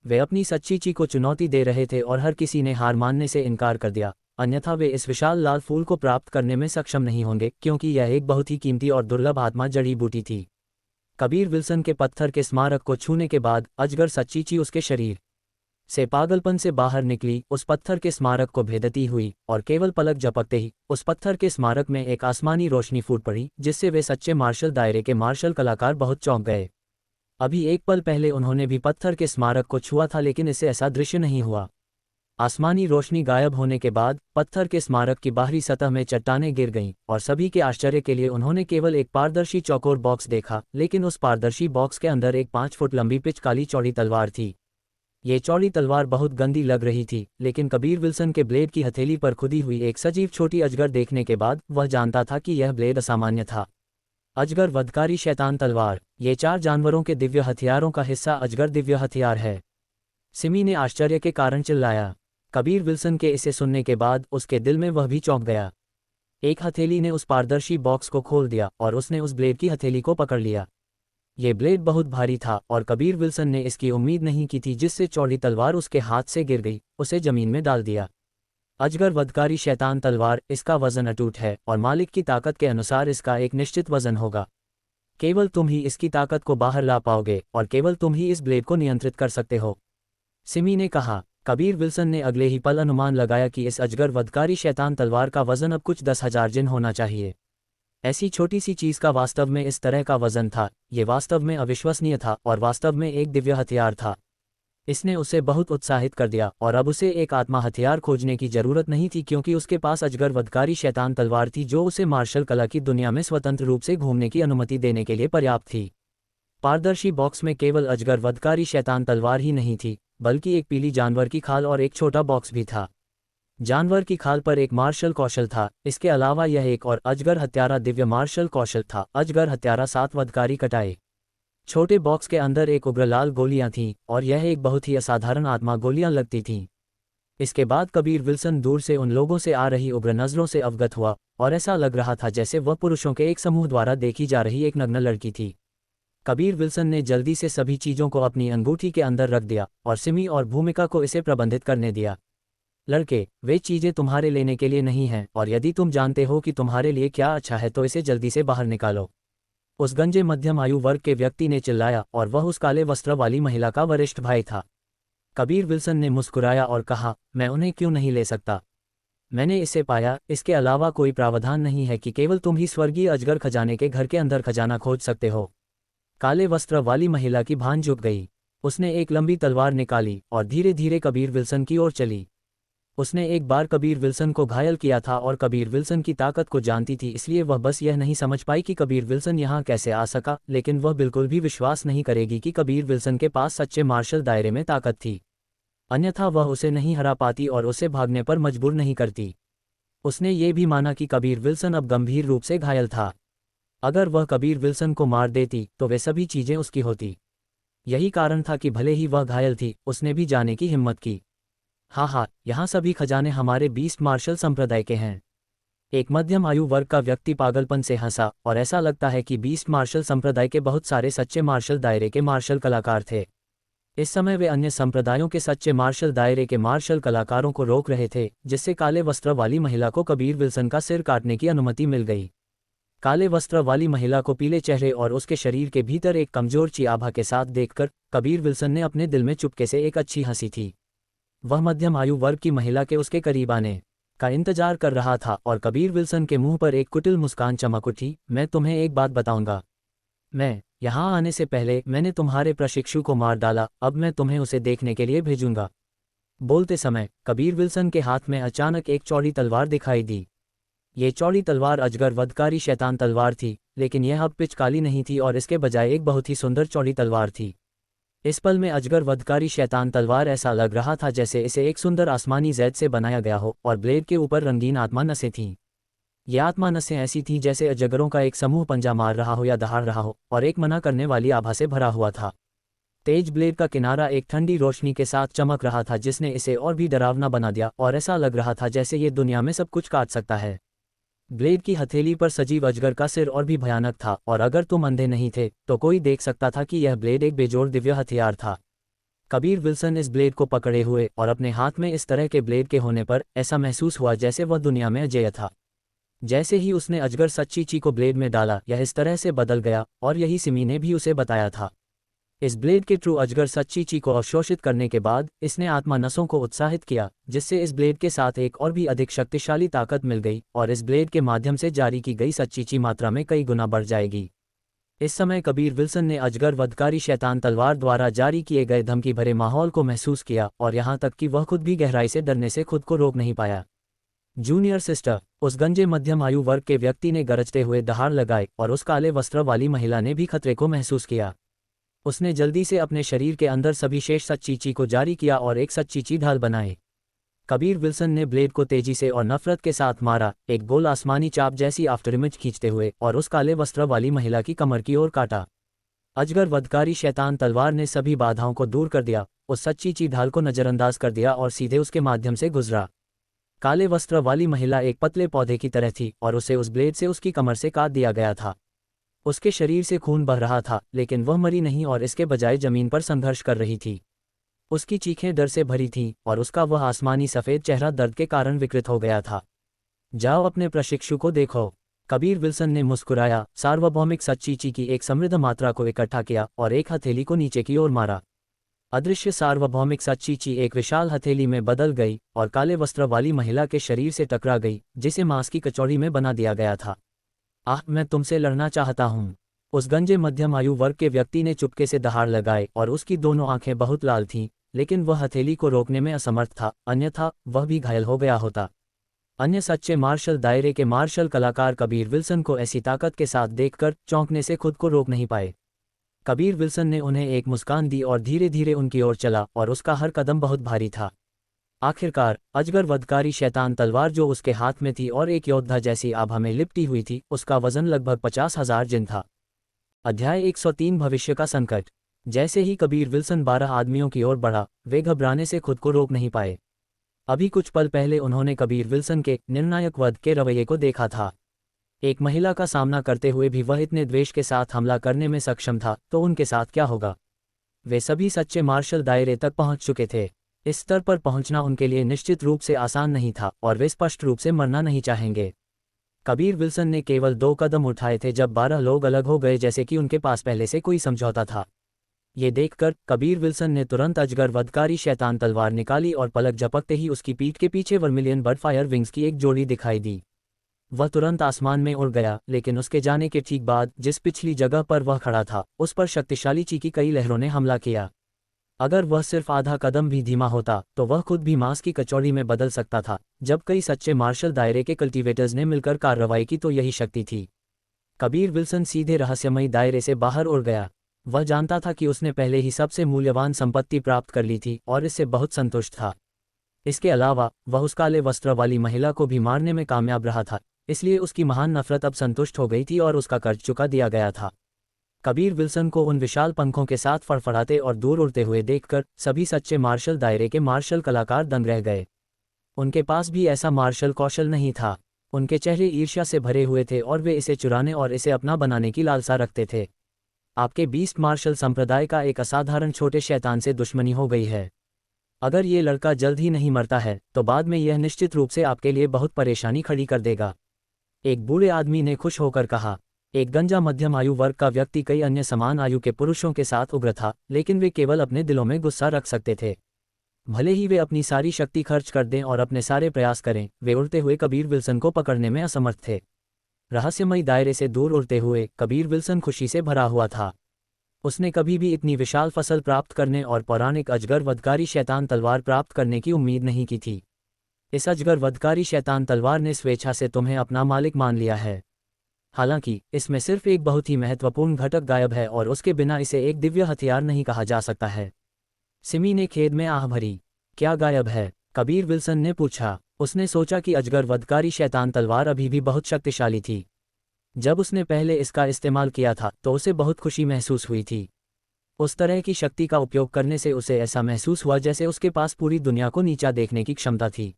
वे अपनी सच्ची ची को चुनौती दे रहे थे और हर किसी ने हार मानने से इनकार कर दिया, अन्यथा वे इस विशाल लाल फूल को प्राप्त करने में सक्षम नहीं होंगे, क्योंकि यह एक बहुत ही कीमती और दुर्लभ आत्मा जड़ी बूटी थी। कबीर विल्सन के पत्थर के स्मारक को छूने के बाद अजगर सच्ची ची उसके शरीर से पागलपन से बाहर निकली, उस पत्थर के स्मारक को भेदती हुई, और केवल पलक झपकते ही उस पत्थर के स्मारक में एक आसमानी रोशनी फूट पड़ी, जिससे वे सच्चे मार्शल दायरे के मार्शल कलाकार बहुत चौंक गए। अभी एक पल पहले उन्होंने भी पत्थर के स्मारक को छुआ था, लेकिन इससे ऐसा दृश्य नहीं हुआ। आसमानी रोशनी गायब होने के बाद पत्थर के स्मारक की बाहरी सतह में चट्टानें गिर गईं और सभी के आश्चर्य के लिए उन्होंने केवल एक पारदर्शी चौकोर बॉक्स देखा, लेकिन उस पारदर्शी बॉक्स के अंदर एक 5 फुट लंबी पिच काली चौड़ी तलवार थी। ये चौड़ी तलवार बहुत गंदी लग रही थी, लेकिन कबीर विल्सन के ब्लेड की हथेली पर खुदी हुई एक सजीव छोटी अजगर देखने के बाद वह जानता था कि यह ब्लेड असामान्य था। अजगर वधकारी शैतान तलवार, ये 4 जानवरों के दिव्य हथियारों का हिस्सा अजगर दिव्य हथियार है। सिमी ने आश्चर्य के कारण चिल्लाया। कबीर विल्सन के इसे सुनने के बाद उसके दिल में वह भी चौंक गया। एक हथेली ने उस पारदर्शी बॉक्स को खोल दिया और उसने उस ब्लेड की हथेली को पकड़ लिया। ये ब्लेड बहुत भारी था और कबीर विल्सन ने इसकी उम्मीद नहीं की थी, जिससे चौड़ी तलवार उसके हाथ से गिर गई, उसे जमीन में डाल दिया। अजगर वधकारी शैतान तलवार, इसका वजन अटूट है और मालिक की ताकत के अनुसार इसका एक निश्चित वजन होगा। केवल तुम ही इसकी ताकत को बाहर ला पाओगे और केवल तुम ही इस ब्लेड को नियंत्रित कर सकते हो, सिमी ने कहा। कबीर विल्सन ने अगले ही पल अनुमान लगाया कि इस अजगर वधकारी शैतान तलवार का वजन अब कुछ 10,000 जिन होना चाहिए। ऐसी छोटी सी चीज का वास्तव में इस तरह का वजन था, ये वास्तव में अविश्वसनीय था और वास्तव में एक दिव्य हथियार था। इसने उसे बहुत उत्साहित कर दिया और अब उसे एक आत्मा हथियार खोजने की जरूरत नहीं थी, क्योंकि उसके पास अजगर वधकारी शैतान तलवार थी जो उसे मार्शल कला की दुनिया में स्वतंत्र रूप से घूमने की अनुमति देने के लिए पर्याप्त थी। पारदर्शी बॉक्स में केवल अजगर वधकारी शैतान तलवार ही नहीं थी, बल्कि एक पीली जानवर की खाल और एक छोटा बॉक्स भी था। जानवर की खाल पर एक मार्शल कौशल था। इसके अलावा यह एक और अजगर हत्यारा दिव्य मार्शल कौशल था। अजगर हत्यारा 7 वधकारी कटाए। छोटे बॉक्स के अंदर एक उग्र लाल गोलियां थीं और यह एक बहुत ही असाधारण आत्मा गोलियां लगती थीं। इसके बाद कबीर विल्सन दूर से उन लोगों से आ रही उग्र नजरों से अवगत हुआ और ऐसा लग रहा था जैसे वह पुरुषों के एक समूह द्वारा देखी जा रही एक नग्न लड़की थी। कबीर विल्सन ने जल्दी से सभी चीजों को अपनी अंगूठी के अंदर रख दिया और सिमी और भूमिका को इसे प्रबंधित करने दिया। लड़के, वे चीजें तुम्हारे लेने के लिए नहीं हैं और यदि तुम जानते हो कि तुम्हारे लिए क्या अच्छा है तो इसे जल्दी से बाहर निकालो, उस गंजे मध्यम आयु वर्ग के व्यक्ति ने चिल्लाया और वह उस काले वस्त्र वाली महिला का वरिष्ठ भाई था। कबीर विल्सन ने मुस्कुराया और कहा, मैं उन्हें क्यों नहीं ले सकता? मैंने इसे पाया। इसके अलावा कोई प्रावधान नहीं है कि केवल तुम ही स्वर्गीय अजगर खजाने के घर के अंदर खजाना खोज सकते हो। काले वस्त्र वाली महिला की भान झुक गई। उसने एक लंबी तलवार निकाली और धीरे धीरे कबीर विल्सन की ओर चली। उसने एक बार कबीर विल्सन को घायल किया था और कबीर विल्सन की ताकत को जानती थी, इसलिए वह बस यह नहीं समझ पाई कि कबीर विल्सन यहाँ कैसे आ सका, लेकिन वह बिल्कुल भी विश्वास नहीं करेगी कि कबीर विल्सन के पास सच्चे मार्शल दायरे में ताकत थी, अन्यथा वह उसे नहीं हरा पाती और उसे भागने पर मजबूर नहीं करती। उसने ये भी माना कि कबीर विल्सन अब गंभीर रूप से घायल था। अगर वह कबीर विल्सन को मार देती तो वे सभी चीजें उसकी होती। यही कारण था कि भले ही वह घायल थी, उसने भी जाने की हिम्मत की। हाँ, यहाँ सभी खजाने हमारे 20 मार्शल संप्रदाय के हैं। एक मध्यम आयु वर्ग का व्यक्ति पागलपन से हंसा और ऐसा लगता है कि 20 मार्शल संप्रदाय के बहुत सारे सच्चे मार्शल दायरे के मार्शल कलाकार थे। इस समय वे अन्य संप्रदायों के सच्चे मार्शल दायरे के मार्शल कलाकारों को रोक रहे थे, जिससे काले वस्त्र वाली महिला को कबीर विल्सन का सिर काटने की अनुमति मिल गई। काले वस्त्र वाली महिला को पीले चेहरे और उसके शरीर के भीतर एक कमजोर ची आभा के साथ देखकर कबीर विल्सन ने अपने दिल में चुपके से एक अच्छी हंसी थी। वह मध्यम आयु वर्ग की महिला के उसके करीब आने का इंतजार कर रहा था और कबीर विल्सन के मुंह पर एक कुटिल मुस्कान चमक उठी। मैं तुम्हें एक बात बताऊंगा। मैं यहाँ आने से पहले मैंने तुम्हारे प्रशिक्षु को मार डाला, अब मैं तुम्हें उसे देखने के लिए भेजूंगा। बोलते समय कबीर विल्सन के हाथ में अचानक एक चौड़ी तलवार दिखाई दी। ये चौड़ी तलवार अजगर वधकारी शैतान तलवार थी, लेकिन यह अब पिच काली नहीं थी और इसके बजाय एक बहुत ही सुंदर चौड़ी तलवार थी। इस पल में अजगर वधकारी शैतान तलवार ऐसा लग रहा था जैसे इसे एक सुंदर आसमानी जैद से बनाया गया हो और ब्लेड के ऊपर रंगीन आत्मा नसें थीं। ये आत्मा नसें ऐसी थीं जैसे अजगरों का एक समूह पंजा मार रहा हो या दहाड़ रहा हो और एक मना करने वाली आभा से भरा हुआ था। तेज ब्लेड का किनारा एक ठंडी रोशनी के साथ चमक रहा था जिसने इसे और भी डरावना बना दिया और ऐसा लग रहा था जैसे ये दुनिया में सब कुछ काट सकता है। ब्लेड की हथेली पर सजीव अजगर का सिर और भी भयानक था और अगर तुम अंधे नहीं थे तो कोई देख सकता था कि यह ब्लेड एक बेजोड़ दिव्य हथियार था। कबीर विल्सन इस ब्लेड को पकड़े हुए और अपने हाथ में इस तरह के ब्लेड के होने पर ऐसा महसूस हुआ जैसे वह दुनिया में अजेय था। जैसे ही उसने अजगर सच्ची ची को ब्लेड में डाला यह इस तरह से बदल गया और यही सिमी ने भी उसे बताया था। इस ब्लेड के ट्रू अजगर सच्ची ची को अवशोषित करने के बाद इसने आत्मा नसों को उत्साहित किया, जिससे इस ब्लेड के साथ एक और भी अधिक शक्तिशाली ताकत मिल गई और इस ब्लेड के माध्यम से जारी की गई सच्ची ची मात्रा में कई गुना बढ़ जाएगी। इस समय कबीर विल्सन ने अजगर वधकारी शैतान तलवार द्वारा जारी किए गए धमकी भरे माहौल को महसूस किया और यहाँ तक कि वह खुद भी गहराई से डरने से खुद को रोक नहीं पाया। जूनियर सिस्टर, उस गंजे मध्यम आयु वर्ग के व्यक्ति ने गरजते हुए दहाड़ लगाई और उस काले वस्त्र वाली महिला ने भी खतरे को महसूस किया। उसने जल्दी से अपने शरीर के अंदर सभी शेष सच्ची ची को जारी किया और एक सच्ची ची ढाल बनाई। कबीर विल्सन ने ब्लेड को तेजी से और नफरत के साथ मारा, एक गोल आसमानी चाप जैसी आफ्टर इमेज खींचते हुए और उस काले वस्त्र वाली महिला की कमर की ओर काटा। अजगर वधकारी शैतान तलवार ने सभी बाधाओं को दूर कर दिया, उस सच्ची ची ढाल को नजरअंदाज कर दिया और सीधे उसके माध्यम से गुजरा। काले वस्त्र वाली महिला एक पतले पौधे की तरह थी और उसे उस ब्लेड से उसकी कमर से काट दिया गया था। उसके शरीर से खून बह रहा था, लेकिन वह मरी नहीं और इसके बजाय जमीन पर संघर्ष कर रही थी। उसकी चीखें डर से भरी थीं और उसका वह आसमानी सफ़ेद चेहरा दर्द के कारण विकृत हो गया था। जाओ अपने प्रशिक्षु को देखो, कबीर विल्सन ने मुस्कुराया, सार्वभौमिक सच्ची ची की एक समृद्ध मात्रा को इकट्ठा किया और एक हथेली को नीचे की ओर मारा। अदृश्य सार्वभौमिक सच्ची ची एक विशाल हथेली में बदल गई और काले वस्त्र वाली महिला के शरीर से टकरा गई, जिसे मांस की कचौड़ी में बना दिया गया था। आह, मैं तुमसे लड़ना चाहता हूँ, उस गंजे मध्यम आयु वर्ग के व्यक्ति ने चुपके से दहाड़ लगाए और उसकी दोनों आंखें बहुत लाल थीं, लेकिन वह हथेली को रोकने में असमर्थ था, अन्यथा वह भी घायल हो गया होता। अन्य सच्चे मार्शल दायरे के मार्शल कलाकार कबीर विल्सन को ऐसी ताकत के साथ देखकर चौंकने से खुद को रोक नहीं पाए। कबीर विल्सन ने उन्हें एक मुस्कान दी और धीरे धीरे उनकी ओर चला और उसका हर कदम बहुत भारी था। आखिरकार अजगर वधकारी शैतान तलवार जो उसके हाथ में थी और एक योद्धा जैसी आभा में लिपटी हुई थी, उसका वजन लगभग 50,000 जिन था। अध्याय 103 भविष्य का संकट। जैसे ही कबीर विल्सन 12 आदमियों की ओर बढ़ा, वे घबराने से खुद को रोक नहीं पाए। अभी कुछ पल पहले उन्होंने कबीर विल्सन के निर्णायक वध के रवैये को देखा था। एक महिला का सामना करते हुए भी वह इतने द्वेष के साथ हमला करने में सक्षम था, तो उनके साथ क्या होगा। वे सभी सच्चे मार्शल दायरे तक पहुंच चुके थे। इस स्तर पर पहुंचना उनके लिए निश्चित रूप से आसान नहीं था और वे स्पष्ट रूप से मरना नहीं चाहेंगे। कबीर विल्सन ने केवल 2 कदम उठाए थे जब 12 लोग अलग हो गए, जैसे कि उनके पास पहले से कोई समझौता था। ये देखकर कबीर विल्सन ने तुरंत अजगर वधकारी शैतान तलवार निकाली और पलक झपकते ही उसकी पीठ के पीछे वर्मिलियन बर्ड फायर विंग्स की एक जोड़ी दिखाई दी। वह तुरंत आसमान में उड़ गया, लेकिन उसके जाने के ठीक बाद जिस पिछली जगह पर वह खड़ा था, उस पर शक्तिशाली ची की कई लहरों ने हमला किया। अगर वह सिर्फ आधा कदम भी धीमा होता तो वह खुद भी मांस की कचौड़ी में बदल सकता था। जब कई सच्चे मार्शल दायरे के कल्टीवेटर्स ने मिलकर कार्रवाई की तो यही शक्ति थी। कबीर विल्सन सीधे रहस्यमयी दायरे से बाहर उड़ गया। वह जानता था कि उसने पहले ही सबसे मूल्यवान संपत्ति प्राप्त कर ली थी और इससे बहुत संतुष्ट था। इसके अलावा वह उस काले वस्त्र वाली महिला को भी मारने में कामयाब रहा था, इसलिए उसकी महान नफरत अब संतुष्ट हो गई थी और उसका कर्ज चुका दिया गया था। कबीर विल्सन को उन विशाल पंखों के साथ फड़फड़ाते और दूर उड़ते हुए देखकर सभी सच्चे मार्शल दायरे के मार्शल कलाकार दंग रह गए। उनके पास भी ऐसा मार्शल कौशल नहीं था। उनके चेहरे ईर्ष्या से भरे हुए थे और वे इसे चुराने और इसे अपना बनाने की लालसा रखते थे। आपके बीस्ट मार्शल संप्रदाय का एक असाधारण छोटे शैतान से दुश्मनी हो गई है। अगर ये लड़का जल्द ही नहीं मरता है तो बाद में यह निश्चित रूप से आपके लिए बहुत परेशानी खड़ी कर देगा। एक बूढ़े आदमी ने खुश होकर कहा। एक गंजा मध्यम आयु वर्ग का व्यक्ति कई अन्य समान आयु के पुरुषों के साथ उग्र था, लेकिन वे केवल अपने दिलों में गुस्सा रख सकते थे। भले ही वे अपनी सारी शक्ति खर्च कर दें और अपने सारे प्रयास करें, वे उड़ते हुए कबीर विल्सन को पकड़ने में असमर्थ थे। रहस्यमयी दायरे से दूर उड़ते हुए कबीर विल्सन खुशी से भरा हुआ था। उसने कभी भी इतनी विशाल फसल प्राप्त करने और पौराणिक अजगर वधकारी शैतान तलवार प्राप्त करने की उम्मीद नहीं की थी। इस अजगर वधकारी शैतान तलवार ने स्वेच्छा से तुम्हें अपना मालिक मान लिया है। हालांकि इसमें सिर्फ एक बहुत ही महत्वपूर्ण घटक गायब है और उसके बिना इसे एक दिव्य हथियार नहीं कहा जा सकता है। सिमी ने खेद में आह भरी। क्या गायब है? कबीर विल्सन ने पूछा। उसने सोचा कि अजगर वधकारी शैतान तलवार अभी भी बहुत शक्तिशाली थी। जब उसने पहले इसका इस्तेमाल किया था तो उसे बहुत खुशी महसूस हुई थी। उस तरह की शक्ति का उपयोग करने से उसे ऐसा महसूस हुआ जैसे उसके पास पूरी दुनिया को नीचा देखने की क्षमता थी।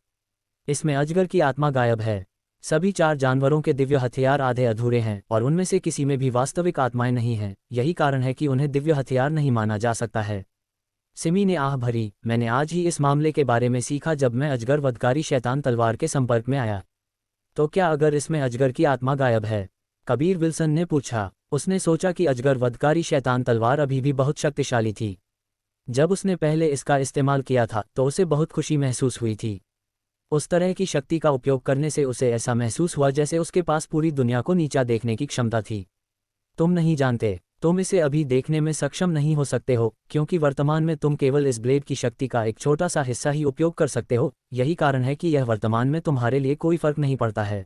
इसमें अजगर की आत्मा गायब है। सभी 4 जानवरों के दिव्य हथियार आधे अधूरे हैं और उनमें से किसी में भी वास्तविक आत्माएं नहीं हैं। यही कारण है कि उन्हें दिव्य हथियार नहीं माना जा सकता है। सिमी ने आह भरी। मैंने आज ही इस मामले के बारे में सीखा जब मैं अजगर वधकारी शैतान तलवार के संपर्क में आया। तो क्या अगर इसमें अजगर की आत्मा गायब है? कबीर विल्सन ने पूछा। उसने सोचा कि अजगर वधकारी शैतान तलवार अभी भी बहुत शक्तिशाली थी। जब उसने पहले इसका इस्तेमाल किया था तो उसे बहुत खुशी महसूस हुई थी। उस तरह की शक्ति का उपयोग करने से उसे ऐसा महसूस हुआ जैसे उसके पास पूरी दुनिया को नीचा देखने की क्षमता थी। तुम नहीं जानते, तुम इसे अभी देखने में सक्षम नहीं हो सकते हो, क्योंकि वर्तमान में तुम केवल इस ब्लेड की शक्ति का एक छोटा सा हिस्सा ही उपयोग कर सकते हो। यही कारण है कि यह वर्तमान में तुम्हारे लिए कोई फर्क नहीं पड़ता है।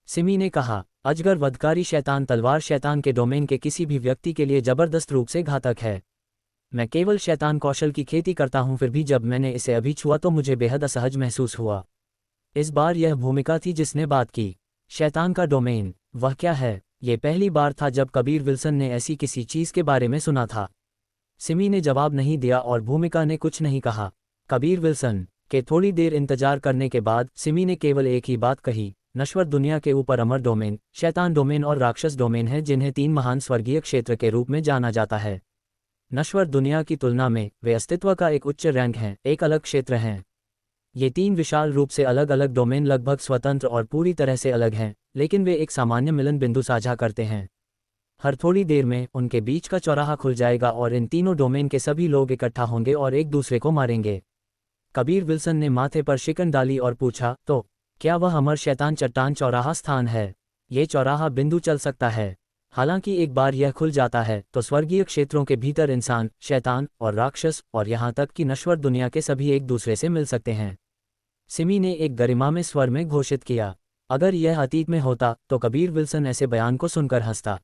सिमी ने कहा। अजगर वधकारी शैतान तलवार शैतान के डोमेन के किसी भी व्यक्ति के लिए जबरदस्त रूप से घातक है। मैं केवल शैतान कौशल की खेती करता हूं, फिर भी जब मैंने इसे अभी छुआ तो मुझे बेहद असहज महसूस हुआ। इस बार यह भूमिका थी जिसने बात की। शैतान का डोमेन, वह क्या है? ये पहली बार था जब कबीर विल्सन ने ऐसी किसी चीज के बारे में सुना था। सिमी ने जवाब नहीं दिया और भूमिका ने कुछ नहीं कहा। कबीर विल्सन के थोड़ी देर इंतजार करने के बाद सिमी ने केवल एक ही बात कही। नश्वर दुनिया के ऊपर अमर डोमेन, शैतान डोमेन और राक्षस डोमेन है, जिन्हें 3 महान स्वर्गीय क्षेत्र के रूप में जाना जाता है। नश्वर दुनिया की तुलना में वे अस्तित्व का एक उच्च रैंक हैं, एक अलग क्षेत्र हैं। ये 3 विशाल रूप से अलग अलग डोमेन लगभग स्वतंत्र और पूरी तरह से अलग हैं, लेकिन वे एक सामान्य मिलन बिंदु साझा करते हैं। हर थोड़ी देर में उनके बीच का चौराहा खुल जाएगा और इन तीनों डोमेन के सभी लोग इकट्ठा होंगे और एक दूसरे को मारेंगे। कबीर विल्सन ने माथे पर शिकन डाली और पूछा, तो क्या वह अमर शैतान चट्टान चौराहा स्थान है? ये चौराहा बिंदु चल सकता है। हालांकि एक बार यह खुल जाता है तो स्वर्गीय क्षेत्रों के भीतर इंसान, शैतान और राक्षस और यहाँ तक कि नश्वर दुनिया के सभी एक दूसरे से मिल सकते हैं। सिमी ने एक गरिमामय स्वर में घोषित किया। अगर यह अतीत में होता तो कबीर विल्सन ऐसे बयान को सुनकर हंसता।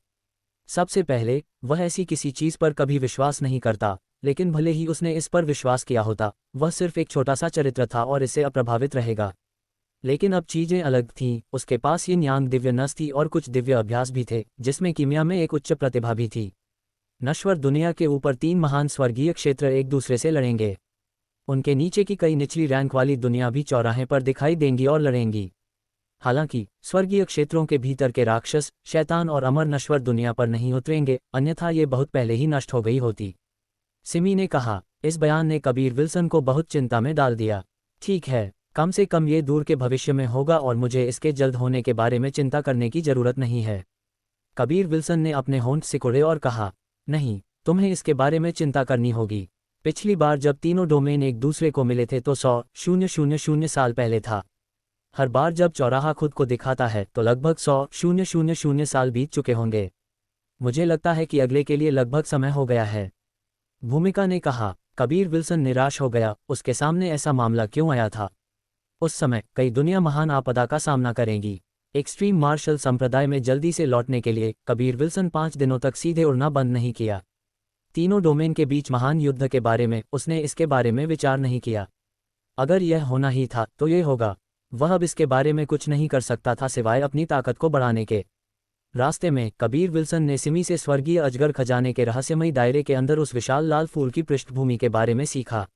सबसे पहले, वह ऐसी किसी चीज पर कभी विश्वास नहीं करता, लेकिन भले ही उसने इस पर विश्वास किया होता, वह सिर्फ एक छोटा सा चरित्र था और इससे अप्रभावित रहेगा। लेकिन अब चीजें अलग थीं। उसके पास यिन यांग दिव्य नस थी और कुछ दिव्य अभ्यास भी थे, जिसमें कीमिया में एक उच्च प्रतिभा भी थी। नश्वर दुनिया के ऊपर 3 महान स्वर्गीय क्षेत्र एक दूसरे से लड़ेंगे। उनके नीचे की कई निचली रैंक वाली दुनिया भी चौराहे पर दिखाई देंगी और लड़ेंगी। हालांकि स्वर्गीय क्षेत्रों के भीतर के राक्षस, शैतान और अमर नश्वर दुनिया पर नहीं उतरेंगे, अन्यथा ये बहुत पहले ही नष्ट हो गई होती। सिमी ने कहा। इस बयान ने कबीर विल्सन को बहुत चिंता में डाल दिया। ठीक है, कम से कम ये दूर के भविष्य में होगा और मुझे इसके जल्द होने के बारे में चिंता करने की जरूरत नहीं है। कबीर विल्सन ने अपने होंठ सिकुड़े और कहा, नहीं, तुम्हें इसके बारे में चिंता करनी होगी। पिछली बार जब तीनों डोमेन एक दूसरे को मिले थे तो 100,000 साल पहले था। हर बार जब चौराहा खुद को दिखाता है तो लगभग 100,000 साल बीत चुके होंगे। मुझे लगता है कि अगले के लिए लगभग समय हो गया है। भूमिका ने कहा। कबीर विल्सन निराश हो गया। उसके सामने ऐसा मामला क्यों आया था? उस समय कई दुनिया महान आपदा का सामना करेंगी। एक्सट्रीम मार्शल संप्रदाय में जल्दी से लौटने के लिए कबीर विल्सन 5 दिनों तक सीधे उड़ना बंद नहीं किया। तीनों डोमेन के बीच महान युद्ध के बारे में उसने इसके बारे में विचार नहीं किया। अगर यह होना ही था तो ये होगा। वह अब इसके बारे में कुछ नहीं कर सकता था सिवाय अपनी ताकत को बढ़ाने के। रास्ते में कबीर विल्सन ने सिमी से स्वर्गीय अजगर खजाने के रहस्यमयी दायरे के अंदर उस विशाल लाल फूल की पृष्ठभूमि के बारे में सीखा।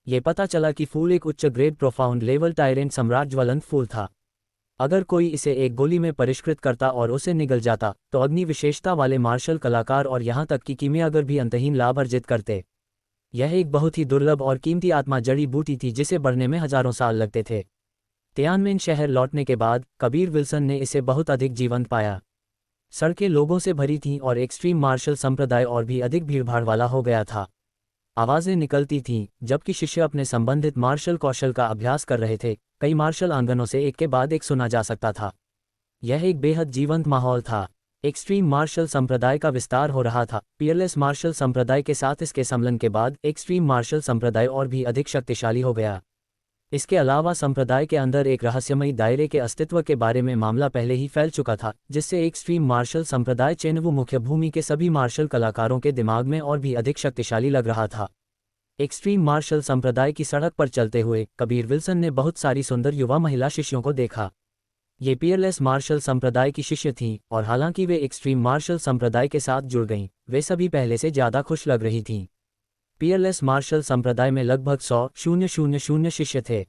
ये पता चला कि फूल एक उच्च ग्रेड प्रोफाउंड लेवल टायरेंट सम्राट ज्वलंत फूल था। अगर कोई इसे एक गोली में परिष्कृत करता और उसे निगल जाता तो अग्नि विशेषता वाले मार्शल कलाकार और यहाँ तक कि कीमियागर भी अंतहीन लाभ अर्जित करते। यह एक बहुत ही दुर्लभ और कीमती आत्मा जड़ी बूटी थी जिसे बढ़ने में हजारों साल लगते थे। तियानमेन शहर लौटने के बाद कबीर विल्सन ने इसे बहुत अधिक जीवंत पाया। सड़कें लोगों से भरी थीं और एक्सट्रीम मार्शल संप्रदाय और भी अधिक भीड़भाड़ वाला हो गया था। आवाज़ें निकलती थीं जबकि शिष्य अपने संबंधित मार्शल कौशल का अभ्यास कर रहे थे। कई मार्शल आंगनों से एक के बाद एक सुना जा सकता था। यह एक बेहद जीवंत माहौल था। एक्सट्रीम मार्शल संप्रदाय का विस्तार हो रहा था। पियरलेस मार्शल संप्रदाय के साथ इसके सम्मिलन के बाद एक्सट्रीम मार्शल संप्रदाय और भी अधिक शक्तिशाली हो गया। इसके अलावा संप्रदाय के अंदर एक रहस्यमयी दायरे के अस्तित्व के बारे में मामला पहले ही फैल चुका था, जिससे एक्सट्रीम मार्शल संप्रदाय चेनवू मुख्य भूमि के सभी मार्शल कलाकारों के दिमाग में और भी अधिक शक्तिशाली लग रहा था। एक्सट्रीम मार्शल संप्रदाय की सड़क पर चलते हुए कबीर विल्सन ने बहुत सारी सुंदर युवा महिला शिष्यों को देखा। ये पियरलेस मार्शल संप्रदाय की शिष्य थीं और हालांकि वे एक्सट्रीम मार्शल संप्रदाय के साथ जुड़ गईं, वे सभी पहले से ज़्यादा खुश लग रही थीं। पियरलेस मार्शल संप्रदाय में लगभग 100,000 शिष्य थे।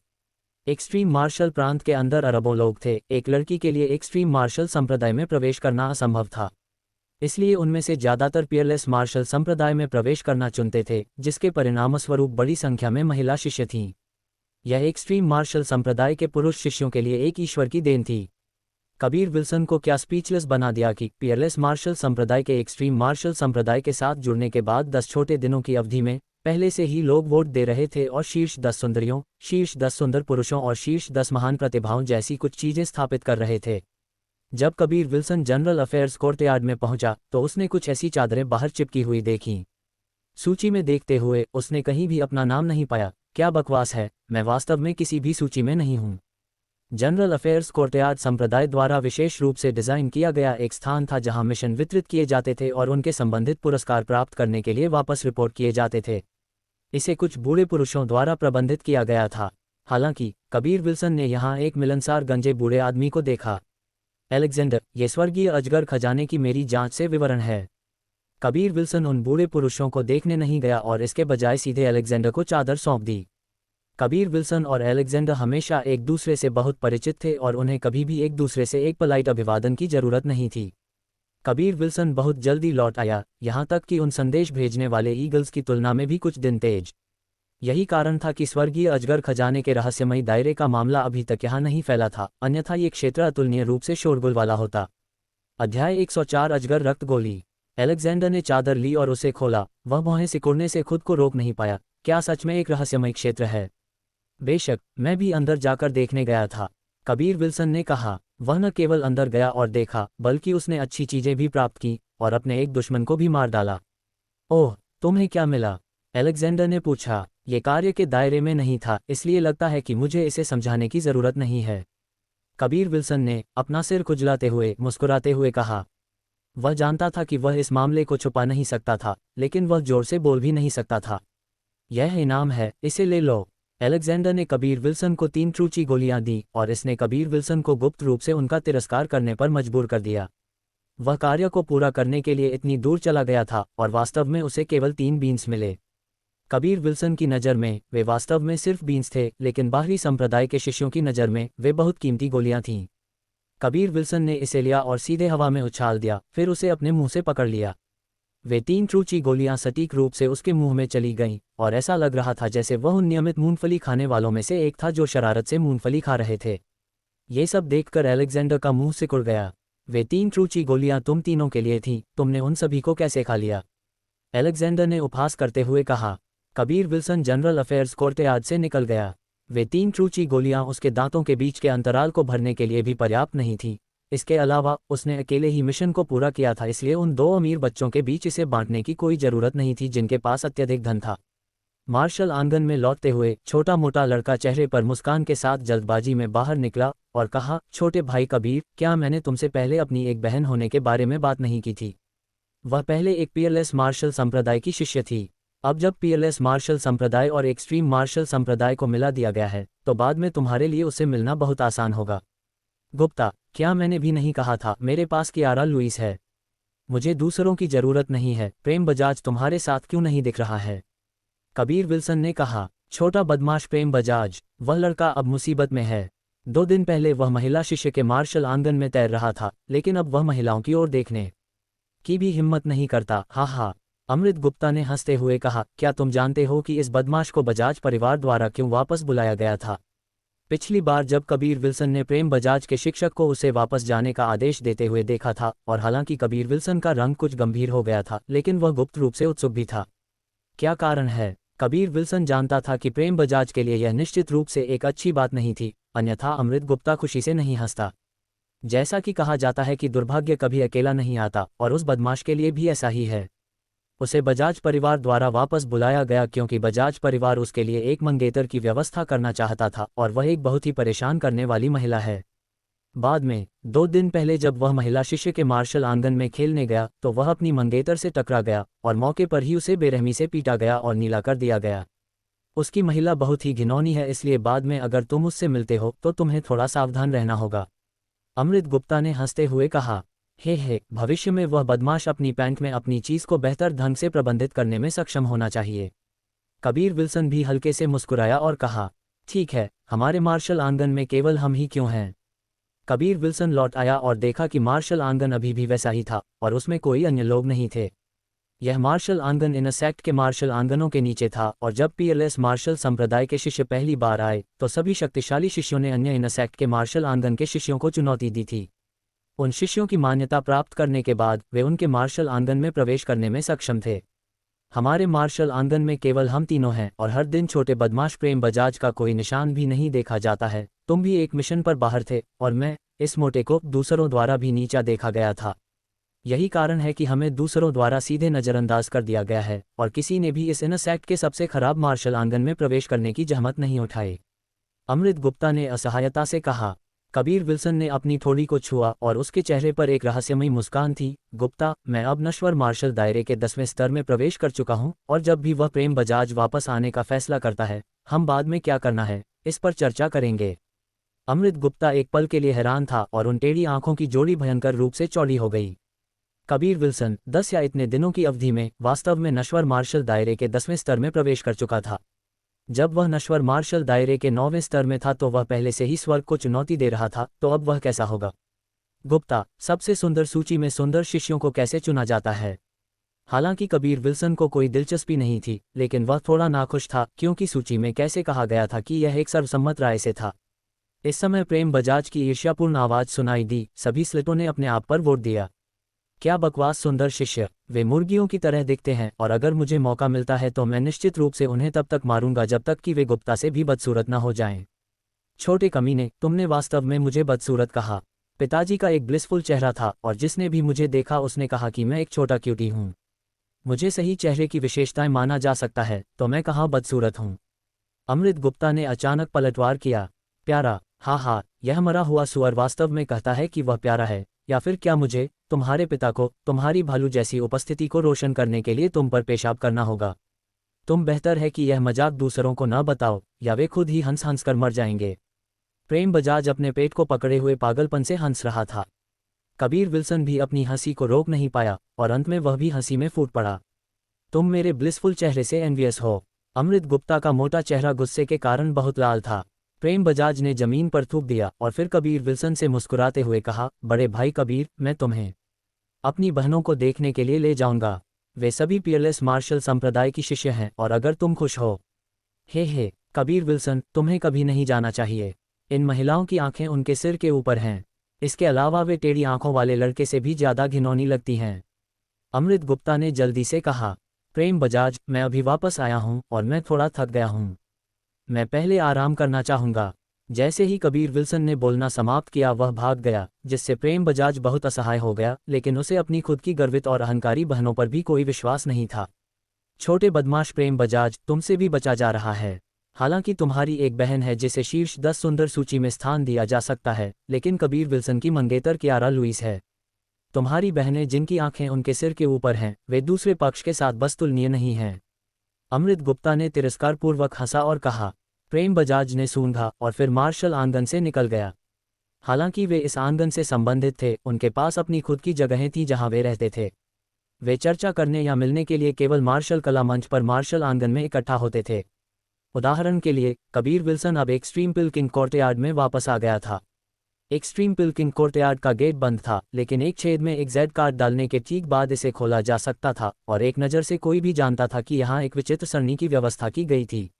एक्सट्रीम मार्शल प्रांत के अंदर अरबों लोग थे। एक लड़की के लिए एक्सट्रीम मार्शल संप्रदाय में प्रवेश करना असंभव था, इसलिए उनमें से ज़्यादातर पियरलेस मार्शल संप्रदाय में प्रवेश करना चुनते थे, जिसके परिणामस्वरूप बड़ी संख्या में महिला शिष्य थीं। यह एक्सट्रीम मार्शल संप्रदाय के पुरुष शिष्यों के लिए एक ईश्वर की देन थी। कबीर विल्सन को क्या स्पीचलेस बना दिया कि पियरलेस मार्शल संप्रदाय के एक्सट्रीम मार्शल संप्रदाय के साथ जुड़ने के बाद 10 छोटे दिनों की अवधि में पहले से ही लोग वोट दे रहे थे और शीर्ष 10 सुंदरियों, शीर्ष 10 सुंदर पुरुषों और शीर्ष 10 महान प्रतिभाओं जैसी कुछ चीजें स्थापित कर रहे थे। जब Kabir Wilson general affairs courtyard में पहुंचा तो उसने कुछ ऐसी चादरें बाहर चिपकी हुई देखीं। सूची में देखते हुए उसने कहीं भी अपना नाम नहीं पाया। क्या बकवास है, मैं वास्तव में किसी भी सूची में नहीं हूं। जनरल अफेयर्स कोर्टयार्ड संप्रदाय द्वारा विशेष रूप से डिजाइन किया गया एक स्थान था जहां मिशन वितरित किए जाते थे और उनके संबंधित पुरस्कार प्राप्त करने के लिए वापस रिपोर्ट किए जाते थे। इसे कुछ बूढ़े पुरुषों द्वारा प्रबंधित किया गया था। हालांकि कबीर विल्सन ने यहां एक मिलनसार गंजे बूढ़े आदमी को देखा। एलेक्जेंडर, ये स्वर्गीय अजगर खजाने की मेरी जांच से विवरण है। कबीर विल्सन उन बूढ़े पुरुषों को देखने नहीं गया और इसके बजाय सीधे एलेक्जेंडर को चादर सौंप दी। कबीर विल्सन और एलेक्जेंडर हमेशा एक दूसरे से बहुत परिचित थे और उन्हें कभी भी एक दूसरे से एक पोलाइट अभिवादन की जरूरत नहीं थी। कबीर विल्सन बहुत जल्दी लौट आया, यहाँ तक कि उन संदेश भेजने वाले ईगल्स की तुलना में भी कुछ दिन तेज। यही कारण था कि स्वर्गीय अजगर खजाने के रहस्यमयी दायरे का मामला अभी तक यहाँ नहीं फैला था, अन्यथा ये क्षेत्र अतुलनीय रूप से शोरगुल वाला होता। अध्याय 104 अजगर रक्त गोली। एलेक्जेंडर ने चादर ली और उसे खोला। वह भौहें सिकुड़ने से खुद को रोक नहीं पाया। क्या सच में एक रहस्यमय क्षेत्र है? बेशक, मैं भी अंदर जाकर देखने गया था, कबीर विल्सन ने कहा। वह न केवल अंदर गया और देखा, बल्कि उसने अच्छी चीजें भी प्राप्त की और अपने एक दुश्मन को भी मार डाला। ओह, तुम्हें क्या मिला? एलेक्जेंडर ने पूछा। ये कार्य के दायरे में नहीं था, इसलिए लगता है कि मुझे इसे समझाने की जरूरत नहीं है, कबीर विल्सन ने अपना सिर खुजलाते हुए मुस्कुराते हुए कहा। वह जानता था कि वह इस मामले को छुपा नहीं सकता था, लेकिन वह जोर से बोल भी नहीं सकता था। यह इनाम है, इसे ले लो। एलेक्जेंडर ने कबीर विल्सन को 3 ट्रूची गोलियां दी और इसने कबीर विल्सन को गुप्त रूप से उनका तिरस्कार करने पर मजबूर कर दिया। वह कार्य को पूरा करने के लिए इतनी दूर चला गया था और वास्तव में उसे केवल 3 बीन्स मिले। कबीर विल्सन की नज़र में वे वास्तव में सिर्फ बीन्स थे, लेकिन बाहरी संप्रदाय के शिष्यों की नज़र में वे बहुत कीमती गोलियां थीं। कबीर विल्सन ने इसे लिया और सीधे हवा में उछाल दिया, फिर उसे अपने मुंह से पकड़ लिया। वे 3 ट्रूची गोलियां सटीक रूप से उसके मुंह में चली गईं और ऐसा लग रहा था जैसे वह उन नियमित मूंगफली खाने वालों में से एक था जो शरारत से मूंगफली खा रहे थे। ये सब देखकर एलेक्जेंडर का मुंह सिकुड़ गया। वे 3 ट्रूची गोलियां तुम तीनों के लिए थीं, तुमने उन सभी को कैसे खा लिया? एलेक्जेंडर ने उपहास करते हुए कहा। Kabir Wilson general affairs courtyard से निकल गया। वे 3 ट्रूची गोलियां उसके दांतों के बीच के अंतराल को भरने के लिए भी पर्याप्त नहीं थीं। इसके अलावा उसने अकेले ही मिशन को पूरा किया था, इसलिए उन 2 अमीर बच्चों के बीच इसे बांटने की कोई जरूरत नहीं थी जिनके पास अत्यधिक धन था। मार्शल आंगन में लौटते हुए छोटा मोटा लड़का चेहरे पर मुस्कान के साथ जल्दबाजी में बाहर निकला और कहा, छोटे भाई कबीर, क्या मैंने तुमसे पहले अपनी एक बहन होने के बारे में बात नहीं की थी? वह पहले एक पियरलेस मार्शल संप्रदाय की शिष्य थी। अब जब पियरलेस मार्शल संप्रदाय और एक्सट्रीम मार्शल संप्रदाय को मिला दिया गया है, तो बाद में तुम्हारे लिए उसे मिलना बहुत आसान होगा। गुप्ता, क्या मैंने भी नहीं कहा था मेरे पास कियारा लुइस है? मुझे दूसरों की जरूरत नहीं है। प्रेम बजाज तुम्हारे साथ क्यों नहीं दिख रहा है? कबीर विल्सन ने कहा। छोटा बदमाश प्रेम बजाज, वह लड़का अब मुसीबत में है। 2 दिन पहले वह महिला शिष्य के मार्शल आंगन में तैर रहा था, लेकिन अब वह महिलाओं की ओर देखने की भी हिम्मत नहीं करता। हा हा, अमृत गुप्ता ने हंसते हुए कहा। क्या तुम जानते हो कि इस बदमाश को बजाज परिवार द्वारा क्यों वापस बुलाया गया था? पिछली बार जब कबीर विल्सन ने प्रेम बजाज के शिक्षक को उसे वापस जाने का आदेश देते हुए देखा था, और हालांकि कबीर विल्सन का रंग कुछ गंभीर हो गया था, लेकिन वह गुप्त रूप से उत्सुक भी था। क्या कारण है? कबीर विल्सन जानता था कि प्रेम बजाज के लिए यह निश्चित रूप से एक अच्छी बात नहीं थी, अन्यथा अमृत गुप्ता खुशी से नहीं हंसता। जैसा कि कहा जाता है कि दुर्भाग्य कभी अकेला नहीं आता, और उस बदमाश के लिए भी ऐसा ही है। उसे बजाज परिवार द्वारा वापस बुलाया गया क्योंकि बजाज परिवार उसके लिए एक मंगेतर की व्यवस्था करना चाहता था, और वह एक बहुत ही परेशान करने वाली महिला है। बाद में 2 दिन पहले जब वह महिला शिष्य के मार्शल आंगन में खेलने गया तो वह अपनी मंगेतर से टकरा गया, और मौके पर ही उसे बेरहमी से पीटा गया और नीला कर दिया गया। उसकी महिला बहुत ही घिनौनी है, इसलिए बाद में अगर तुम उससे मिलते हो तो तुम्हें थोड़ा सावधान रहना होगा। अमृत गुप्ता ने हंसते हुए कहा। हे, भविष्य में वह बदमाश अपनी पैंट में अपनी चीज को बेहतर ढंग से प्रबंधित करने में सक्षम होना चाहिए। कबीर विल्सन भी हल्के से मुस्कुराया और कहा, ठीक है, हमारे मार्शल आंगन में केवल हम ही क्यों हैं? कबीर विल्सन लौट आया और देखा कि मार्शल आंगन अभी भी वैसा ही था, और उसमें कोई अन्य लोग नहीं थे। यह मार्शल आंगन इनर सेक्ट के मार्शल आंगनों के नीचे था, और जब पीएलएस मार्शल संप्रदाय के शिष्य पहली बार आए तो सभी शक्तिशाली शिष्यों ने अन्य इनर सेक्ट के मार्शल आंगन के शिष्यों को चुनौती दी थी। उन शिष्यों की मान्यता प्राप्त करने के बाद वे उनके मार्शल आंगन में प्रवेश करने में सक्षम थे। हमारे मार्शल आंगन में केवल हम तीनों हैं, और हर दिन छोटे बदमाश प्रेम बजाज का कोई निशान भी नहीं देखा जाता है। तुम भी एक मिशन पर बाहर थे, और मैं, इस मोटे को दूसरों द्वारा भी नीचा देखा गया था। यही कारण है कि हमें दूसरों द्वारा सीधे नज़रअंदाज कर दिया गया है, और किसी ने भी इस इनर सेक्ट के सबसे खराब मार्शल आंगन में प्रवेश करने की जहमत नहीं उठाई। अमृत गुप्ता ने असहायता से कहा। कबीर विल्सन ने अपनी ठोड़ी को छुआ और उसके चेहरे पर एक रहस्यमयी मुस्कान थी। गुप्ता, मैं अब नश्वर मार्शल दायरे के 10वें स्तर में प्रवेश कर चुका हूं, और जब भी वह प्रेम बजाज वापस आने का फैसला करता है, हम बाद में क्या करना है इस पर चर्चा करेंगे। अमृत गुप्ता एक पल के लिए हैरान था, और उन टेढ़ी आंखों की जोड़ी भयंकर रूप से चौड़ी हो गई। कबीर विल्सन 10 या इतने दिनों की अवधि में वास्तव में नश्वर मार्शल दायरे के 10वें स्तर में प्रवेश कर चुका था। जब वह नश्वर मार्शल दायरे के 9वें स्तर में था तो वह पहले से ही स्वर्ग को चुनौती दे रहा था, तो अब वह कैसा होगा? गुप्ता, सबसे सुंदर सूची में सुंदर शिष्यों को कैसे चुना जाता है? हालांकि कबीर विल्सन को कोई दिलचस्पी नहीं थी, लेकिन वह थोड़ा नाखुश था क्योंकि सूची में कैसे कहा गया था कि यह एक सर्वसम्मत राय से था। इस समय प्रेम बजाज की ईर्ष्यापूर्ण आवाज सुनाई दी। सभी स्लेटों ने अपने आप पर वोट दिया। क्या बकवास सुंदर शिष्य, वे मुर्गियों की तरह दिखते हैं, और अगर मुझे मौका मिलता है तो मैं निश्चित रूप से उन्हें तब तक मारूंगा जब तक कि वे गुप्ता से भी बदसूरत न हो जाएं। छोटे कमीने, तुमने वास्तव में मुझे बदसूरत कहा। पिताजी का एक ब्लिसफुल चेहरा था, और जिसने भी मुझे देखा उसने कहा कि मैं एक छोटा क्यूटी हूँ। मुझे सही चेहरे की विशेषताएं माना जा सकता है, तो मैं कहाँ बदसूरत हूँ? अमृत गुप्ता ने अचानक पलटवार किया। प्यारा, हाँ, यह मरा हुआ सुअर वास्तव में कहता है कि वह प्यारा है, या फिर क्या मुझे, तुम्हारे पिता को, तुम्हारी भालू जैसी उपस्थिति को रोशन करने के लिए तुम पर पेशाब करना होगा? तुम बेहतर है कि यह मजाक दूसरों को न बताओ, या वे खुद ही हंस हंस कर मर जाएंगे। प्रेम बजाज अपने पेट को पकड़े हुए पागलपन से हंस रहा था। कबीर विल्सन भी अपनी हंसी को रोक नहीं पाया, और अंत में वह भी हंसी में फूट पड़ा। तुम मेरे ब्लिसफुल चेहरे से एनवियस हो। अमृत गुप्ता का मोटा चेहरा गुस्से के कारण बहुत लाल था। प्रेम बजाज ने जमीन पर थूक दिया और फिर कबीर विल्सन से मुस्कुराते हुए कहा, बड़े भाई कबीर, मैं तुम्हें अपनी बहनों को देखने के लिए ले जाऊंगा। वे सभी पीएलएस मार्शल संप्रदाय की शिष्य हैं, और अगर तुम खुश हो। हे, कबीर विल्सन, तुम्हें कभी नहीं जाना चाहिए। इन महिलाओं की आंखें उनके सिर के ऊपर हैं। इसके अलावा वे टेढ़ी आंखों वाले लड़के से भी ज्यादा घिनौनी लगती हैं। अमृत गुप्ता ने जल्दी से कहा। प्रेम बजाज, मैं अभी वापस आया हूं और मैं थोड़ा थक गया हूं। मैं पहले आराम करना चाहूंगा। जैसे ही कबीर विल्सन ने बोलना समाप्त किया वह भाग गया, जिससे प्रेम बजाज बहुत असहाय हो गया, लेकिन उसे अपनी खुद की गर्वित और अहंकारी बहनों पर भी कोई विश्वास नहीं था। छोटे बदमाश प्रेम बजाज, तुमसे भी बचा जा रहा है। हालांकि तुम्हारी एक बहन है जिसे शीर्ष 10 सुंदर सूची में स्थान दिया जा सकता है, लेकिन कबीर विल्सन की मंगेतर कियारा लुइस है। तुम्हारी बहनें जिनकी आंखें उनके सिर के ऊपर हैं, वे दूसरे पक्ष के साथ बस तुलनीय नहीं हैं। अमृत गुप्ता ने तिरस्कारपूर्वक हंसा और कहा। प्रेम बजाज ने सूंघा और फिर मार्शल आंगन से निकल गया। हालांकि वे इस आंगन से संबंधित थे, उनके पास अपनी खुद की जगहें थीं जहां वे रहते थे। वे चर्चा करने या मिलने के लिए केवल मार्शल कला मंच पर मार्शल आंगन में इकट्ठा होते थे। उदाहरण के लिए, कबीर विल्सन अब एक्सट्रीम पिल्किंग कोर्टयार्ड में वापस आ गया था। एक्सट्रीम पिल्किंग कोर्टयार्ड का गेट बंद था, लेकिन एक छेद में एक जेड कार्ड डालने के ठीक बाद इसे खोला जा सकता था, और एक नज़र से कोई भी जानता था कि यहाँ एक विचित्र सरणी की व्यवस्था की गई थी।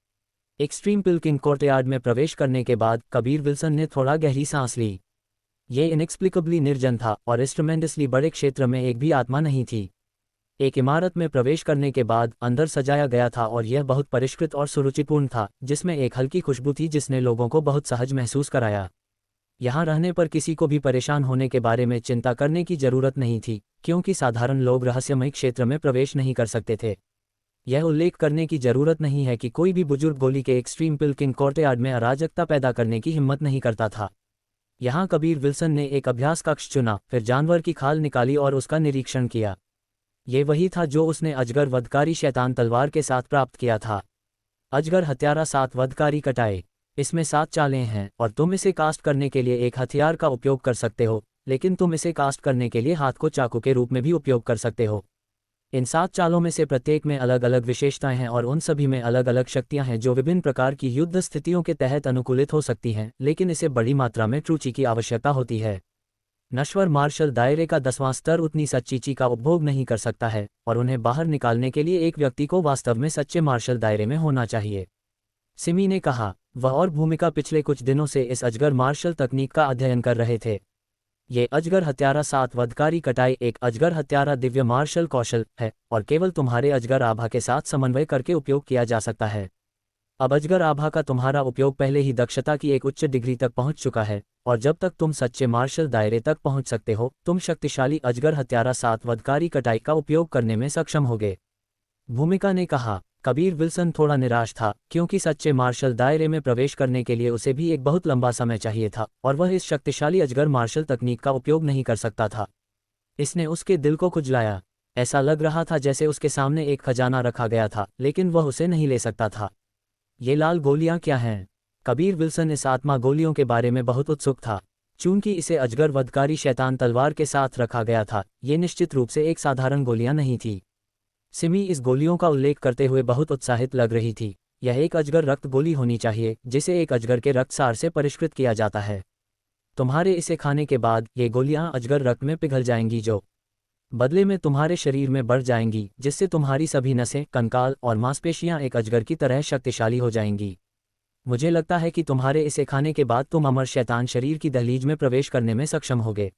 एक्सट्रीम पिल्किंग कोर्टयार्ड में प्रवेश करने के बाद कबीर विल्सन ने थोड़ा गहरी सांस ली। ये इनएक्सप्लिकेबली निर्जन था और इस ट्रेमेंडसली बड़े क्षेत्र में एक भी आत्मा नहीं थी। एक इमारत में प्रवेश करने के बाद अंदर सजाया गया था और यह बहुत परिष्कृत और सुरुचिपूर्ण था, जिसमें एक हल्की खुशबू थी जिसने लोगों को बहुत सहज महसूस कराया। यहाँ रहने पर किसी को भी परेशान होने के बारे में चिंता करने की जरूरत नहीं थी, क्योंकि साधारण लोग रहस्यमय क्षेत्र में प्रवेश नहीं कर सकते थे। यह उल्लेख करने की जरूरत नहीं है कि कोई भी बुजुर्ग गोली के एक्सट्रीम पिल्किंग कोर्टयार्ड में अराजकता पैदा करने की हिम्मत नहीं करता था। यहाँ कबीर विल्सन ने एक अभ्यास कक्ष चुना, फिर जानवर की खाल निकाली और उसका निरीक्षण किया। ये वही था जो उसने अजगर वधकारी शैतान तलवार के साथ प्राप्त किया था। अजगर हत्यारा 7 वधकारी कटाए। इसमें 7 चालें हैं और तुम इसे कास्ट करने के लिए एक हथियार का उपयोग कर सकते हो, लेकिन तुम इसे कास्ट करने के लिए हाथ को चाकू के रूप में भी उपयोग कर सकते हो। इन 7 चालों में से प्रत्येक में अलग अलग विशेषताएं हैं और उन सभी में अलग अलग शक्तियां हैं जो विभिन्न प्रकार की युद्ध स्थितियों के तहत अनुकूलित हो सकती हैं, लेकिन इसे बड़ी मात्रा में ट्रूची की आवश्यकता होती है। नश्वर मार्शल दायरे का 10वां स्तर उतनी सच्चीची का उपभोग नहीं कर सकता है, और उन्हें बाहर निकालने के लिए एक व्यक्ति को वास्तव में सच्चे मार्शल दायरे में होना चाहिए। सिमी ने कहा। वह और भूमिका पिछले कुछ दिनों से इस अजगर मार्शल तकनीक का अध्ययन कर रहे थे। ये अजगर हत्यारा 7 वधकारी कटाई एक अजगर हत्यारा दिव्य मार्शल कौशल है और केवल तुम्हारे अजगर आभा के साथ समन्वय करके उपयोग किया जा सकता है। अब अजगर आभा का तुम्हारा उपयोग पहले ही दक्षता की एक उच्च डिग्री तक पहुंच चुका है, और जब तक तुम सच्चे मार्शल दायरे तक पहुंच सकते हो, तुम शक्तिशाली अजगर हत्यारा 7 वधकारी कटाई का उपयोग करने में सक्षम होगे। भूमिका ने कहा। कबीर विल्सन थोड़ा निराश था, क्योंकि सच्चे मार्शल दायरे में प्रवेश करने के लिए उसे भी एक बहुत लंबा समय चाहिए था और वह इस शक्तिशाली अजगर मार्शल तकनीक का उपयोग नहीं कर सकता था। इसने उसके दिल को खुजलाया। ऐसा लग रहा था जैसे उसके सामने एक खजाना रखा गया था, लेकिन वह उसे नहीं ले सकता था। ये लाल गोलियां क्या हैं? कबीर विल्सन इस आत्मा गोलियों के बारे में बहुत उत्सुक था। चूंकि इसे अजगर वधकारी शैतान तलवार के साथ रखा गया था, ये निश्चित रूप से एक साधारण गोलियां नहीं थी। सिमी इस गोलियों का उल्लेख करते हुए बहुत उत्साहित लग रही थी। यह एक अजगर रक्त गोली होनी चाहिए, जिसे एक अजगर के रक्तसार से परिष्कृत किया जाता है। तुम्हारे इसे खाने के बाद ये गोलियां अजगर रक्त में पिघल जाएंगी, जो बदले में तुम्हारे शरीर में बढ़ जाएंगी, जिससे तुम्हारी सभी नसें, कंकाल और मांसपेशियां एक अजगर की तरह शक्तिशाली हो जाएंगी। मुझे लगता है कि तुम्हारे इसे खाने के बाद तुम अमर शैतान शरीर की दहलीज में प्रवेश करने में सक्षम होगे।